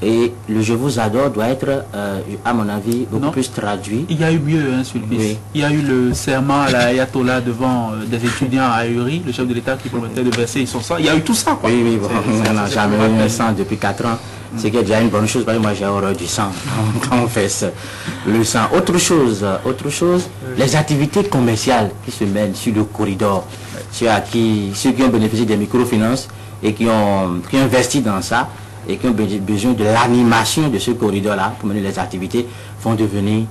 Et le Je vous adore doit être, à mon avis, beaucoup plus traduit. Il y a eu mieux hein, sur le BIS. Oui. Il y a eu le serment à l'ayatollah devant des étudiants à Uri, le chef de l'État qui promettait de verser son sang. Il y a eu tout ça. Quoi. Oui, bon, on n'a jamais eu un sang depuis 4 ans. C'est déjà une bonne chose, parce que moi j'ai horreur du sang quand on fait le sang. Autre chose, les activités commerciales qui se mènent sur le corridor, ceux qui ont bénéficié des microfinances et qui ont investi dans ça et qui ont besoin de l'animation de ce corridor-là pour mener les activités, vont devenir...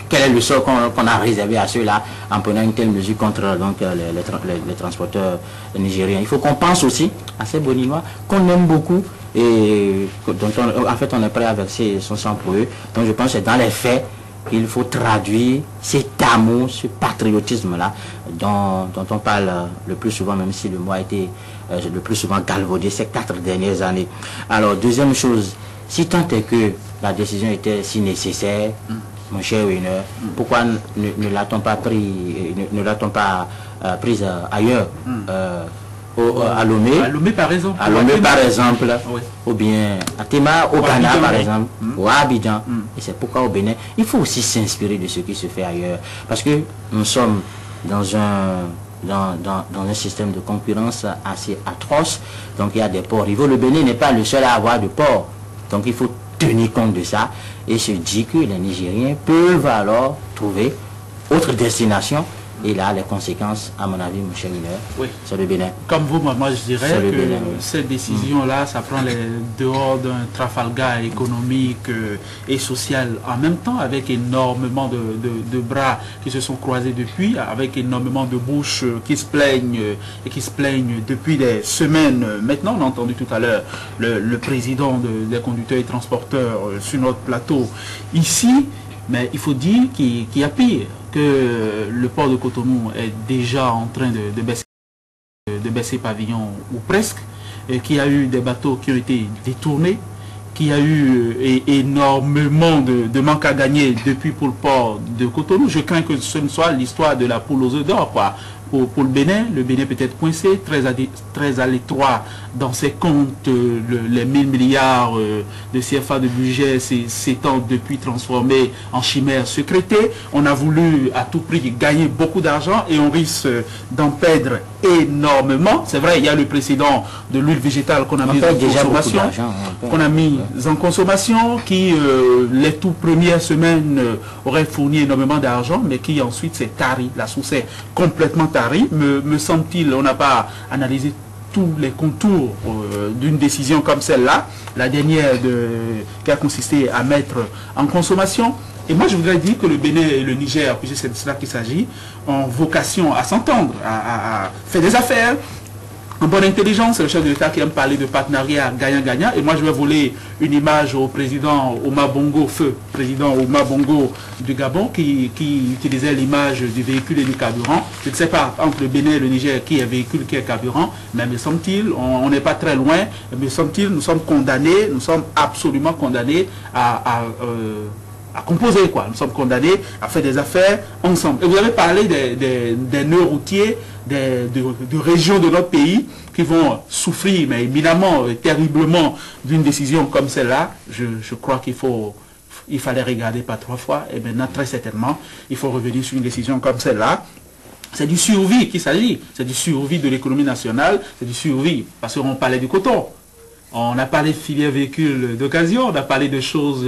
Quel est le sort qu'on a réservé à ceux-là en prenant une telle mesure contre donc, les transporteurs nigériens. Il faut qu'on pense aussi à ces Boninois qu'on aime beaucoup et dont en fait on est prêt à verser son sang pour eux. Donc je pense que c'est dans les faits qu'il faut traduire cet amour, ce patriotisme-là dont on parle le plus souvent, même si le mot a été le plus souvent galvaudé ces 4 dernières années. Alors deuxième chose, si tant est que la décision était si nécessaire, mon cher Winner, pourquoi ne l'a-t-on pas prise ailleurs, à Lomé? À Lomé par exemple. À Lomé par exemple, oui. Ou bien à Tema, au Ghana par exemple, ou à Abidjan. Et c'est pourquoi au Bénin, il faut aussi s'inspirer de ce qui se fait ailleurs. Parce que nous sommes dans un système de concurrence assez atroce. Donc il y a des ports rivaux. Le Bénin n'est pas le seul à avoir de ports. Donc il faut tenir compte de ça et se dire que les Nigériens peuvent alors trouver autre destination. Et là, les conséquences, à mon avis, mon cher Miller, oui. C'est le Bénin. Comme vous, moi, je dirais que Bénin, oui. Cette décision-là, ça prend les dehors d'un Trafalgar économique et social en même temps, avec énormément de bras qui se sont croisés depuis, avec énormément de bouches qui se plaignent et qui se plaignent depuis des semaines. Maintenant, on a entendu tout à l'heure le président des conducteurs et transporteurs sur notre plateau ici, mais il faut dire qu'il y a pire, que le port de Cotonou est déjà en train de baisser pavillon ou presque, et qu'il y a eu des bateaux qui ont été détournés, qu'il y a eu énormément de manque à gagner depuis pour le port de Cotonou. Je crains que ce ne soit l'histoire de la poule aux œufs d'or, quoi. Pour le Bénin peut être coincé, très à l'étroit dans ses comptes, les 1000 milliards de CFA de budget s'étant depuis transformé en chimère secrétée. On a voulu à tout prix gagner beaucoup d'argent et on risque d'en perdre énormément. C'est vrai, il y a le précédent de l'huile végétale qu'on a mis en consommation, qui les toutes premières semaines aurait fourni énormément d'argent, mais qui ensuite s'est tari. La source est complètement tarie. Me semble-t-il, on n'a pas analysé tous les contours d'une décision comme celle-là, la dernière qui a consisté à mettre en consommation. Et moi, je voudrais dire que le Bénin et le Niger, puisque c'est de cela qu'il s'agit, ont vocation à s'entendre, à faire des affaires en bonne intelligence. C'est le chef de l'État qui aime parler de partenariat gagnant-gagnant. Et moi, je vais voler une image au président Omar Bongo, feu président Omar Bongo du Gabon, qui utilisait l'image du véhicule et du carburant. Je ne sais pas, entre le Bénin et le Niger, qui est véhicule, qui est carburant, mais me semble-t-il, on n'est pas très loin. Me semble-t-il, nous sommes condamnés, nous sommes absolument condamnés à composer, quoi. Nous sommes condamnés à faire des affaires ensemble. Et vous avez parlé des nœuds routiers, de régions de notre pays qui vont souffrir, mais éminemment, terriblement, d'une décision comme celle-là. Je crois il fallait regarder pas 3 fois, et maintenant, très certainement, il faut revenir sur une décision comme celle-là. C'est du survie qu'il s'agit. C'est du survie de l'économie nationale, c'est du survie, parce qu'on parlait du coton. On a parlé de filières véhicules d'occasion, on a parlé de choses,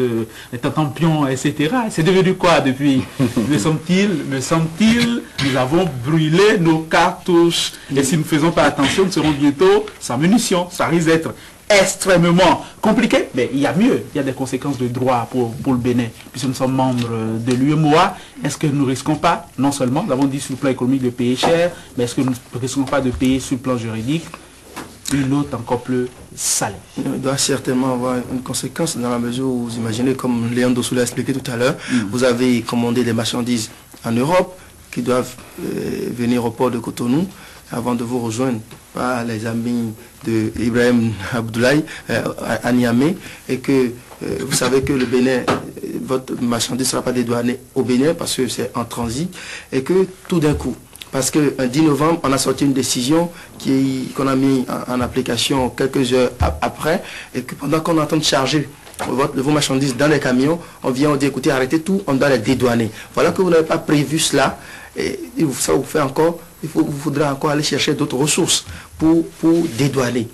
des tatampions, etc. C'est devenu quoi depuis? Me semble-t-il, nous avons brûlé nos cartouches. Et si nous ne faisons pas attention, nous serons bientôt sans munitions. Ça risque d'être extrêmement compliqué, mais il y a mieux. Il y a des conséquences de droit pour le Bénin. Puisque nous sommes membres de l'UEMOA, est-ce que nous ne risquons pas, non seulement, nous avons dit sur le plan économique de payer cher, mais est-ce que nous ne risquons pas de payer sur le plan juridique une autre encore plus salée? Il doit certainement avoir une conséquence dans la mesure où vous imaginez, comme Léon Dossou l'a expliqué tout à l'heure, vous avez commandé des marchandises en Europe qui doivent venir au port de Cotonou avant de vous rejoindre par les amis de Ibrahim Abdoulaye à Niamey, et que vous savez que le Bénin, votre marchandise ne sera pas dédouanée au Bénin parce que c'est en transit, et que tout d'un coup, parce que le 10 novembre, on a sorti une décision qu'on a mis en application quelques heures après, et que pendant qu'on est en train de charger vos marchandises dans les camions, on vient, on dit écoutez, arrêtez tout, on doit les dédouaner. Voilà que vous n'avez pas prévu cela, et ça vous fait encore, vous faudra encore aller chercher d'autres ressources pour dédouaner.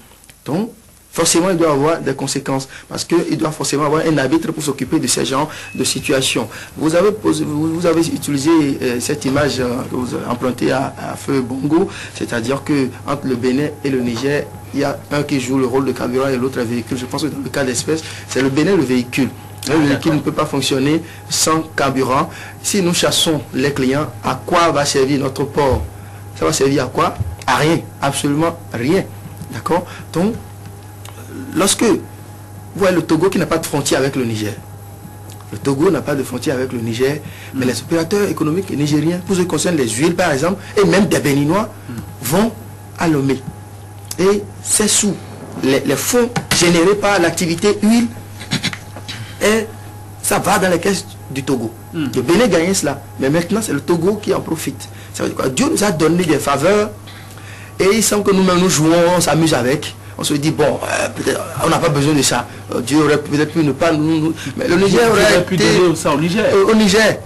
Donc, forcément, il doit avoir des conséquences, parce qu'il doit forcément avoir un arbitre pour s'occuper de ces genres de situations. Vous avez utilisé cette image que vous avez empruntée à Feu Bongo, c'est-à-dire que entre le Bénin et le Niger, il y a un qui joue le rôle de carburant et l'autre véhicule. Je pense que dans le cas d'espèce, c'est le Bénin le véhicule. Le véhicule ne peut pas fonctionner sans carburant. Si nous chassons les clients, à quoi va servir notre port? Ça va servir à quoi? À rien, absolument rien. D'accord? Donc, lorsque vous voyez le Togo qui n'a pas de frontière avec le Niger, le Togo n'a pas de frontière avec le Niger, mais les opérateurs économiques nigériens, pour ce qui concerne les huiles par exemple, et même des Béninois, vont à Lomé. Et c'est sous les fonds générés par l'activité huile, et ça va dans les caisses du Togo. Le Bénin gagne cela, mais maintenant c'est le Togo qui en profite. Ça veut dire quoi? Dieu nous a donné des faveurs, et il semble que nous-mêmes nous jouons, on s'amuse avec. On se dit, bon, peut-être on n'a pas besoin de ça. Dieu aurait peut-être pu ne pas nous... Mais le Niger aurait pu donner ça au Niger. Au Niger.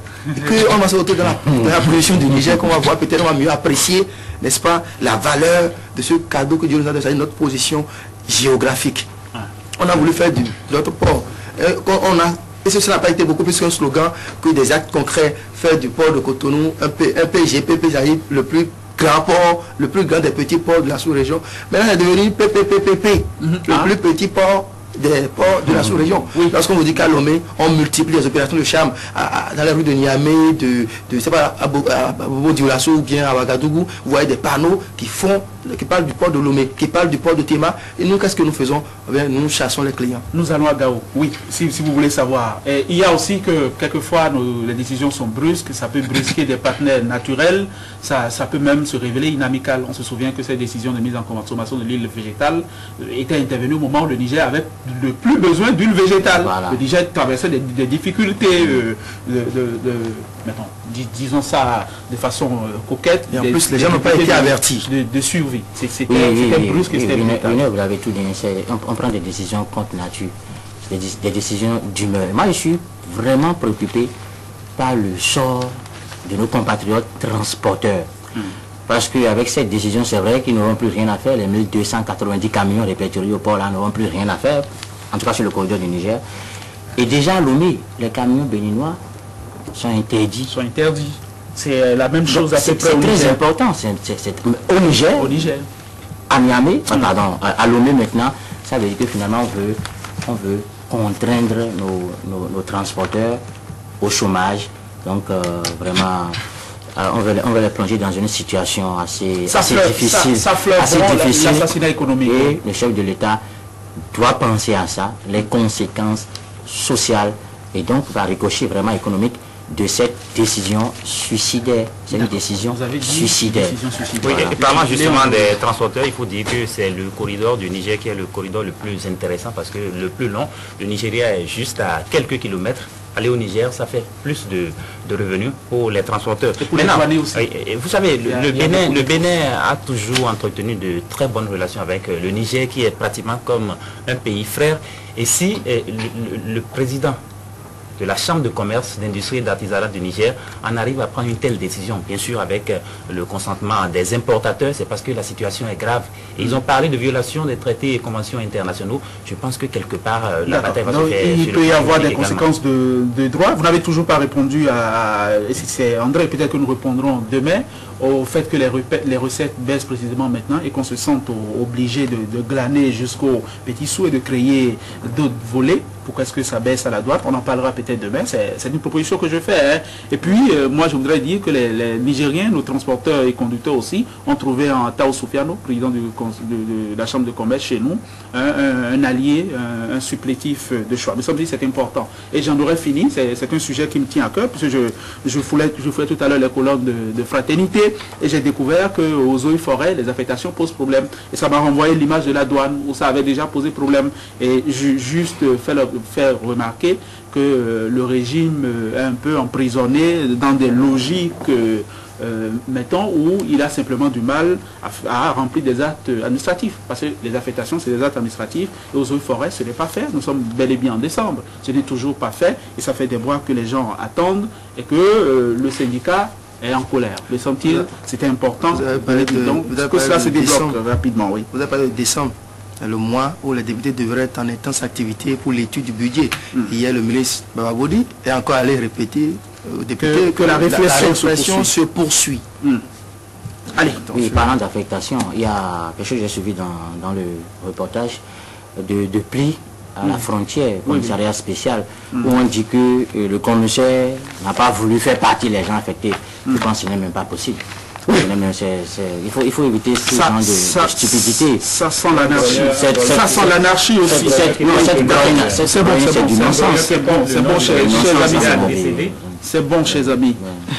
Qu'on va se retrouver dans la position du Niger, qu'on va voir, peut-être on va mieux apprécier, n'est-ce pas, la valeur de ce cadeau que Dieu nous a donné, notre position géographique. On a voulu faire de notre port. Et cela n'a pas été beaucoup plus qu'un slogan que des actes concrets. Faire du port de Cotonou un PGP, le plus grand port, le plus grand des petits ports de la sous-région. Maintenant, c'est devenu PPPPP, le plus petit port des ports de la sous-région. Lorsqu'on vous dit qu'à Lomé, on multiplie les opérations de charme dans la rue de Niamey, à Bobo Dioulasso ou bien à Ouagadougou, vous voyez des panneaux qui parlent du port de Lomé, qui parlent du port de Tema. Et nous, qu'est-ce que nous faisons? Nous chassons les clients. Nous allons à Gao, oui, si vous voulez savoir. Et il y a aussi que quelquefois les décisions sont brusques, ça peut brusquer des partenaires naturels, ça peut même se révéler inamical. On se souvient que ces décisions de mise en consommation de l'huile végétale étaient intervenues au moment où le Niger avait le plus besoin d'huile végétale. Voilà. Le Niger traversait des difficultés, disons ça de façon coquette. Et en plus, les gens n'ont pas été avertis. De survie. C'était brusque et c'était brutal. Vous l'avez tout dit, on prend des décisions contre nature, des décisions d'humeur. Moi, je suis vraiment préoccupé par le sort de nos compatriotes transporteurs. Parce qu'avec cette décision, c'est vrai qu'ils n'auront plus rien à faire. Les 1290 camions répertoriés au port là n'auront plus rien à faire, en tout cas sur le corridor du Niger. Et déjà à Lomé, les camions béninois sont interdits. C'est la même chose à peu près au Niger. C'est très important. Au Niger, à Niamey, pardon, à Lomé maintenant, ça veut dire que finalement on veut contraindre nos transporteurs au chômage. Donc vraiment... on va les plonger dans une situation assez difficile. Ça fleure l'assassinat économique. Et le chef de l'État doit penser à ça, les conséquences sociales et donc par ricochet vraiment économique de cette décision suicidaire. C'est une décision suicidaire. Oui, et parlant justement des transporteurs, il faut dire que c'est le corridor du Niger qui est le corridor le plus intéressant parce que le plus long, le Nigeria est juste à quelques kilomètres. Aller au Niger, ça fait plus de revenus pour les transporteurs. Et pour les aussi. Vous savez, le Bénin a toujours entretenu de très bonnes relations avec le Niger, qui est pratiquement comme un pays frère. Et si le président de la Chambre de commerce, d'industrie et d'artisanat du Niger en arrive à prendre une telle décision, bien sûr avec le consentement des importateurs, c'est parce que la situation est grave. Et ils ont parlé de violation des traités et conventions internationaux. Je pense que quelque part, la bataille va se faire. Il peut y avoir des conséquences de droit. Vous n'avez toujours pas répondu à... C'est André, peut-être que nous répondrons demain au fait que les recettes baissent précisément maintenant et qu'on se sente obligé de glaner jusqu'au petit sou et de créer d'autres volets. Pourquoi est-ce que ça baisse à la droite? On en parlera peut-être demain. C'est une proposition que je fais. Et puis, moi, je voudrais dire que les Nigériens, nos transporteurs et conducteurs aussi, ont trouvé en Tao Soufiano, président de la Chambre de commerce chez nous, un allié, un supplétif de choix. Mais ça me dit c'est important. Et j'en aurais fini. C'est un sujet qui me tient à cœur, puisque je foulais tout à l'heure les colonnes de fraternité et j'ai découvert qu'aux eaux et forêts, les affectations posent problème. Et ça m'a renvoyé l'image de la douane où ça avait déjà posé problème. Et juste faire remarquer que le régime est un peu emprisonné dans des logiques mettons, où il a simplement du mal à remplir des actes administratifs. Parce que les affectations, c'est des actes administratifs. Et aux eaux et forêts, ce n'est pas fait. Nous sommes bel et bien en décembre. Ce n'est toujours pas fait. Et ça fait des mois que les gens attendent et que le syndicat est en colère. Le sent-il, c'était important. Donc, que cela se développe rapidement. Oui. Vous avez parlé de décembre, le mois où les députés devraient être en intense activité pour l'étude du budget. Hier, le ministre Bababodi est encore allé répéter aux députés que la réflexion se poursuit. Allez. Oui, parlant d'affectation, il y a quelque chose que j'ai suivi dans le reportage de plis à la frontière, commissariat spécial, où on dit que le commissaire n'a pas voulu faire partie des gens affectés. Je pense que ce n'est même pas possible. Il faut éviter ce genre de stupidité. Ça sent l'anarchie. Ça sent l'anarchie aussi. C'est bon, c'est du non-sens. C'est bon, chers amis. C'est bon, chers amis.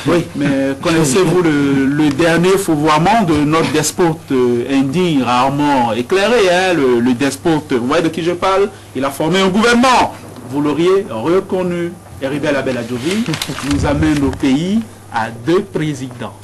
Oui, mais connaissez-vous le dernier fourvoiement de notre despote indigne, rarement éclairé, hein, le despote, vous voyez de qui je parle? Il a formé un gouvernement. Vous l'auriez reconnu. Heribert Abel Adjovi nous amène au pays à 2 présidents.